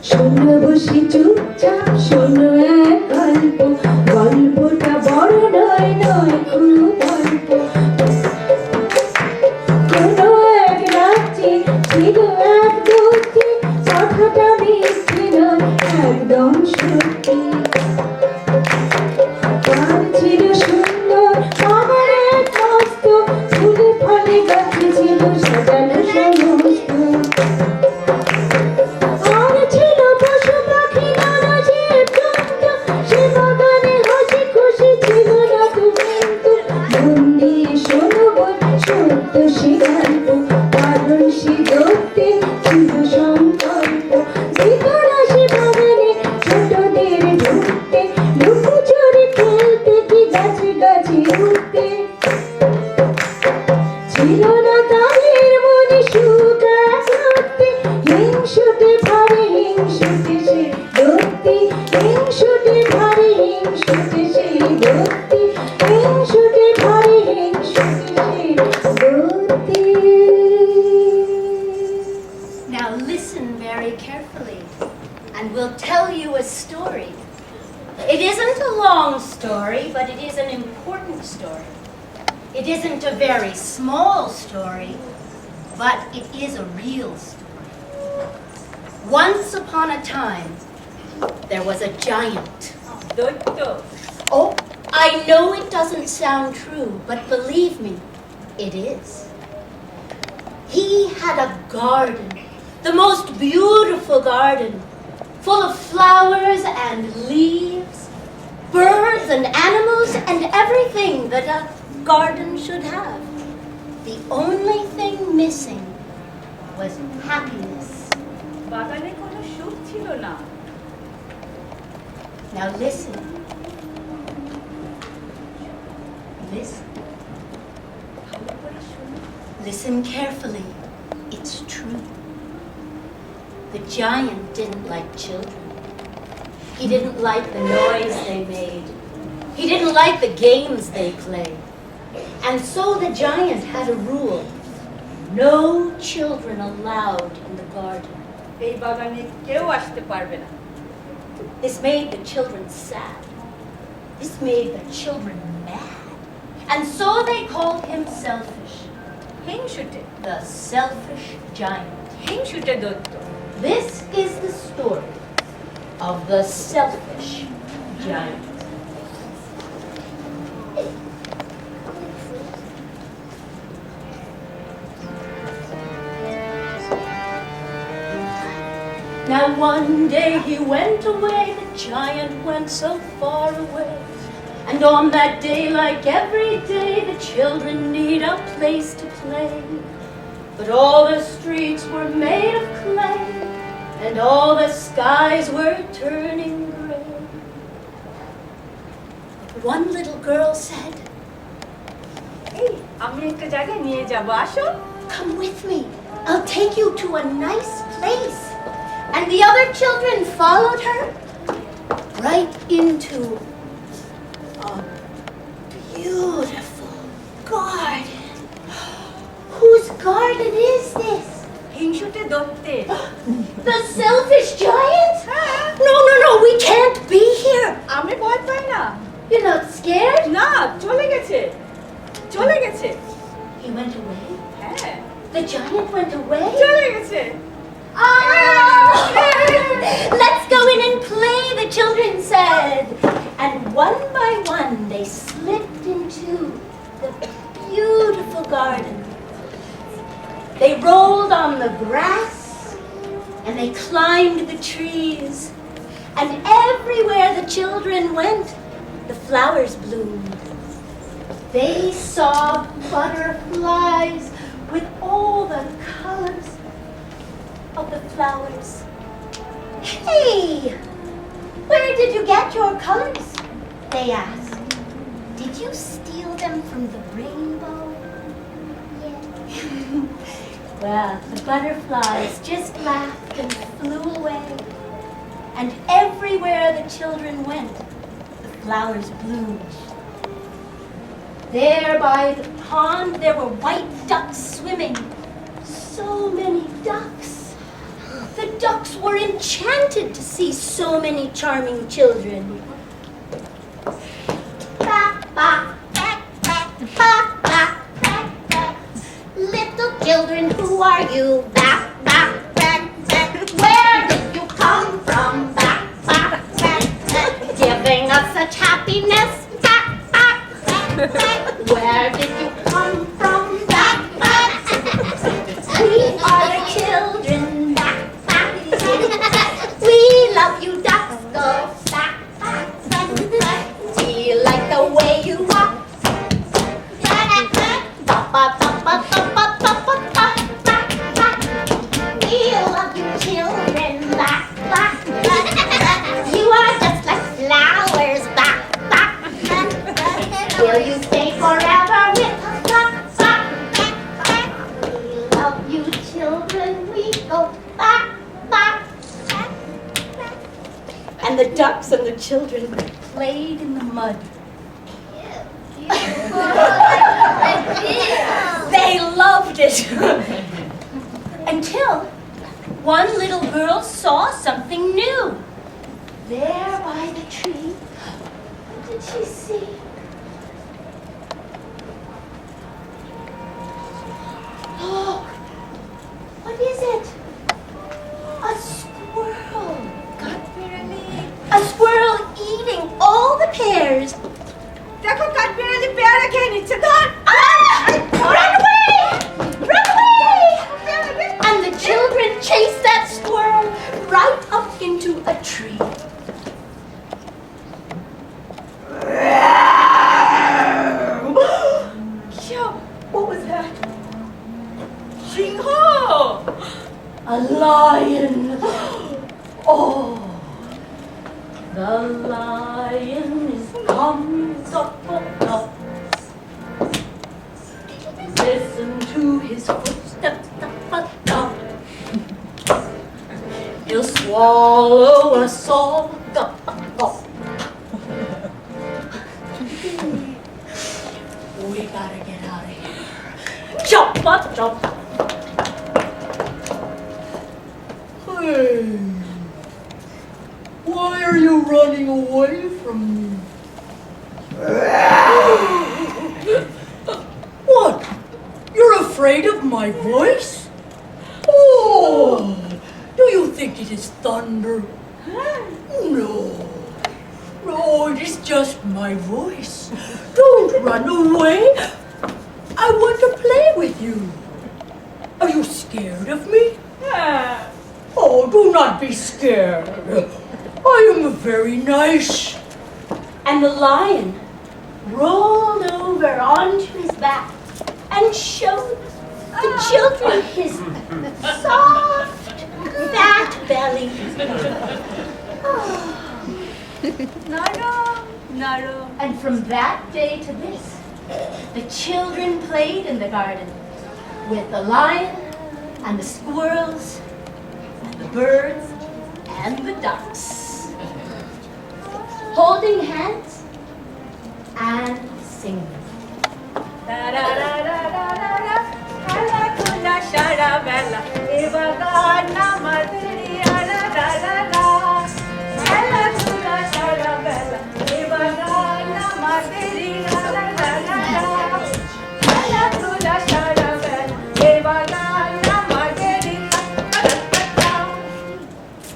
শোনো বসে চুপচাপ শোনো এক গল্প, গল্পটা বড় নয় নয় খুব অল্প। কোনো এক রাজ্যে ছিল এক দস্যি, কথাটা মিথ্যে নয় একদম সত্যি। গান ছিল সুন্দর আমার এক মস্ত, ফুলে ফলে গাছে ছিল সাজানো সমস্ত। আর ছিল পশু পাখি নানা জীবজন্তু, সে বাগানে হাসি খুশি ছিল না কিন্তু। মন দিয়ে শোনো বোন সত্য সে গল্প, কারণ সে দৈত্যে ছিল সংকল্প। দিত না সে বাগানে ছোটদের ঢুকতে, লুকোচুরি খেলতে কি গাছে গাছে উঠতে। ছিল না তাদের মনে সুখ এক রাত্রি, হিংসুটে ভারে হিংসুটে সে দৈত্যি, হিংসুটে ভারে হিংসুটে সে দৈত্যি, হিংসুটে ভারে হিংসুটে সে দৈত্যি। Now listen very carefully, and we'll tell you a story. It isn't a long story, but it is an important story. It isn't a very small story, but it is a real story. Once upon a time, there was a giant. Oh, I know it doesn't sound true, but believe me, it is. He had a garden, the most beautiful garden, full of flowers and leaves, birds and animals and everything that a garden should have. The only thing missing was happiness. বাগানে কোনো সুখ ছিল না। Now listen. Listen. ভালো করে শুনো। Listen carefully. It's true. The giant didn't like children. He didn't like the noise they made. He didn't like the games they played. And so the giant had a rule. No children allowed in the garden. এই বাগানে কেউ আসতে পারবে না। This made the children sad. This made the children mad. And so they called him selfish. হিংসুটে, The selfish giant. হিংসুটে দৈত্য। This is the story of the selfish giant. Now one day he went away, the giant went so far away. And on that day, like every day, the children need a place to play. But all the streets were made of clay, and all the skies were turning gray. One little girl said, এই আমি একটা জায়গায় নিয়ে যাব, আসো। "Come with me, I'll take you to a nice place." And the other children followed her right into a beautiful garden. Whose garden is this? হিংসুটে দৈত্যে। The selfish giant? No, no, no, we can't be here. আমি ভয় পাই না। You're not scared? না, চলে গেছে, চলে গেছে। He went away? হ্যাঁ, The giant went away? চলে গেছে। Ah! Let's go in and play, the children said. And one by one they slipped into the beautiful garden. They rolled on the grass and they climbed the trees. And everywhere the children went, the flowers bloomed. They saw butterflies with all the colors of the flowers. Hey, where did you get your colors? They asked. Did you steal them from the rainbow? Yes. Well, the butterflies just laughed and flew away. And everywhere the children went, the flowers bloomed. There by the pond, there were white ducks swimming. So many ducks. The ducks were enchanted. delighted to see so many charming children. Little children, who are you? Where did you come from? Giving us such happiness. Where did you come from? We are the children. We love you, ducks. Go back. We like the way you walk. We love you, children. You are just like flowers. Will you stay forever with us? We love you, children. We go back. And the ducks and the children played in the mud. They loved it. Until one little girl saw something new. There by the tree, what did she see? Look! What is it? A squirrel. A squirrel eating all the pears. দেখো কাঠবিড়ালি পেয়ারা খেয়ে নিচ্ছে ধর Run away! Run away! And the children chased that squirrel right up into a tree. What was that? Singh A lion. Oh, the lion is comes up. Listen to his footsteps. He'll swallow us all. We gotta get out of here. Jump up, jump. Hey, why are you running away from me? What? You're afraid of my voice? Oh, do you think it is thunder? No. No, it is just my voice. Don't run away. I want to play with you. Are you scared of me? Oh, do not be scared. I am very nice. And the lion rolled over onto his back and showed the children his soft, fat belly. নরম নরম And from that day to this, the children played in the garden with the lion and the squirrels and the birds and the ducks, holding hands and singing. খেলা খোলা সারা বেলা এ বাগান আমাদেরই খেলা খোলা সারা বেলা এ বাগান আমাদেরই খেলা খোলা সারা বেলা এ বাগান আমাদেরই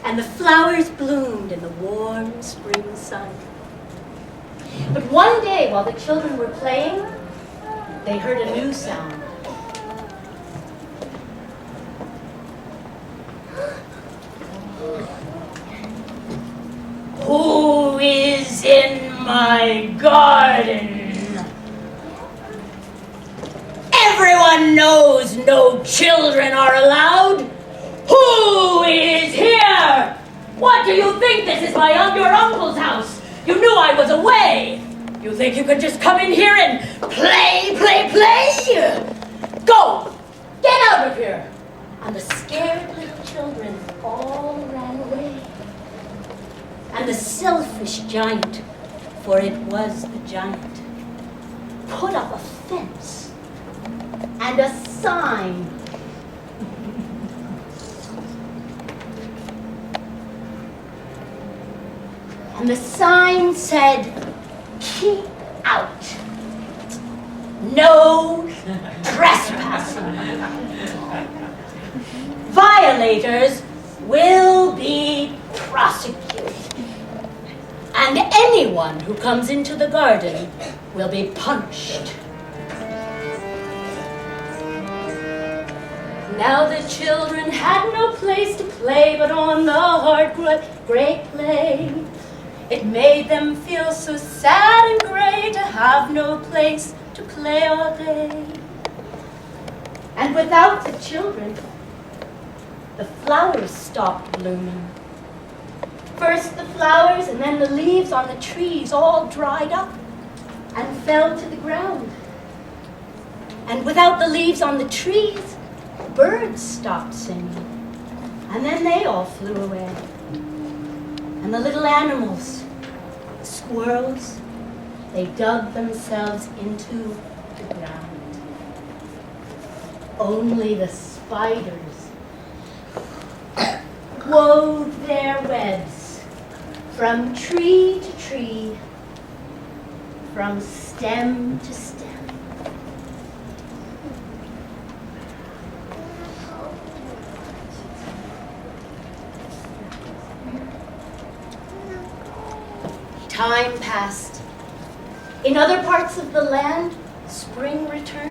And the flowers bloomed in the warm spring sun. But one day, while the children were playing, they heard a new sound. Who is in my garden? Everyone knows no children are allowed. Who is here? What do you think? This is your uncle's house. You knew I was away. You think you could just come in here and play? Go! Get out of here! And the scared little children all ran away. And the selfish giant, for it was the giant, put up a fence and a sign. And the sign said, "Keep out. No trespassing. Violators will be prosecuted. And anyone who comes into the garden will be punished." Now the children had no place to play but on the hard gray clay. It made them feel so sad and gray to have no place to play all day. And without the children, the flowers stopped blooming. First the flowers and then the leaves on the trees all dried up and fell to the ground. And without the leaves on the trees, birds stopped singing. And then they all flew away. And the little animals, the squirrels, they dug themselves into the ground. Only the spiders wove their webs from tree to tree, from stem to stem. Time passed. In other parts of the land, spring returned.